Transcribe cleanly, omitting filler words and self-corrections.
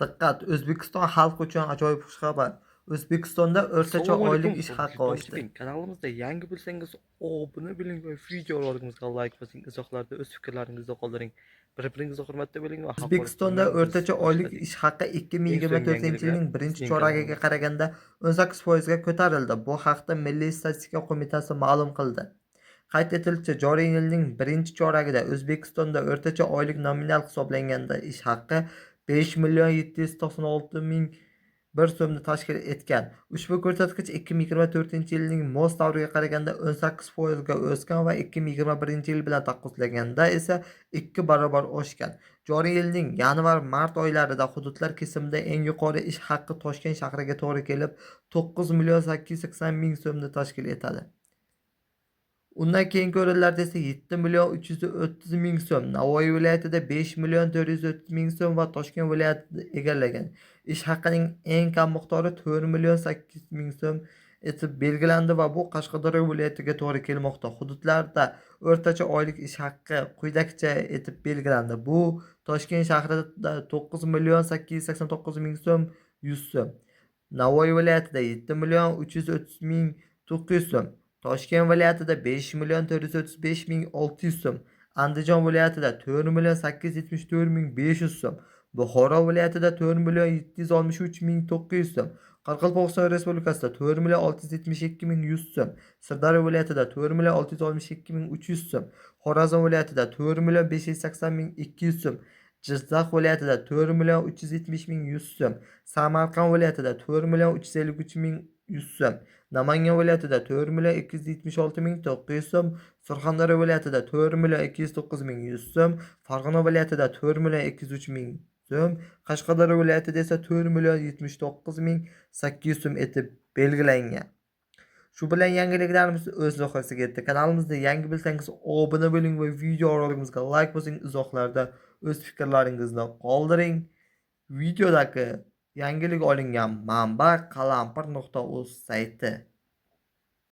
Diqqat! O'zbekiston xalqi uchun ajoyib xushxabar. O'zbekistonda o'rtacha Assalomu oylik alaykum, ish hurmatli haqi oshdi. tomoshabin. Kanalimizda yangi bo'lsangiz, obuna bo'ling va videolarimizga like bosing. Izohlarda o'z fikrlaringizni qoldiring. Bir-biringizga hurmatli bo'ling va haqorat O'zbekistonda qilmang. Biz o'rtacha oylik boshladik. ish haqi Eng so'nggi 2024 yangiliklar yilning birinchi bizning choragiga kanalimizda. qaraganda 18% ga ko'tarildi. Bu haqda Milliy statistika qo'mitasi ma'lum qildi. Qayd etilishicha, joriy yilning birinchi choragida O'zbekistonda o'rtacha oylik nominal hisoblanganda ish haqi 5.796.000 bir so'mni tashkil etgan. Ushbu ko'rsatkich 2024 yilning mos davriga qaraganda 18% ga o'sgan va 2021 yil bilan taqqoslaganda esa 2 barobar oshgan. Joriy yilning yanvar-mart oylarida hududlar kesimida eng yuqori ish haqi Toshkent shahriga to'g'ri kelib, 9.880.000 so'mni tashkil etadi. Undan keyingi o'rinlarda esa 7.330.000 so'm, Navoiy viloyatida 5.430.000 so'm va Toshkent viloyatida egallagan. Ish haqining eng kam miqdori 4.800.000 so'm etib belgilandi va bu Qashqadaryo viloyatiga to'g'ri kelmoqda. Hududlarda o'rtacha oylik ish haqi quyidagicha etib belgilandi. Bu Toshkent shahrida 9.889.000 so'm 100 so'm, Navoiy viloyatida 7.330.900 so'm, Toshkent viloyatida 5.435.600 so'm, Andijon viloyatida 4.874.500 so'm, Buxoro viloyatida 4.763.900 so'm, Qoraqalpog'iston Respublikasida 4.672.100 so'm, Sirdaryo viloyatida 4.662.300 so'm, Xorazm viloyatida 4.580.200 so'm, Jizzax viloyatida 4.370.100 so'm, Samarqand viloyatida 4.353.100 so'm, Namangan viloyatida 4.276.900 so'm, Surxondaryo viloyatida 4.209.100 so'm, Farg'ona viloyatida 4.203.000 so'm, Qashqadaryo viloyatida esa 4.79.800 so'm etib belgilangan. Shu bilan yangiliklarimiz o'z nihoyasiga yetdi. Kanalimizda yangi bo'lsangiz obuna bo'ling va videorolikimizga like bosing. Izohlarda o'z fikrlaringizni qoldiring. Videodagi yangilik olingan manba qalampir.uz sayti.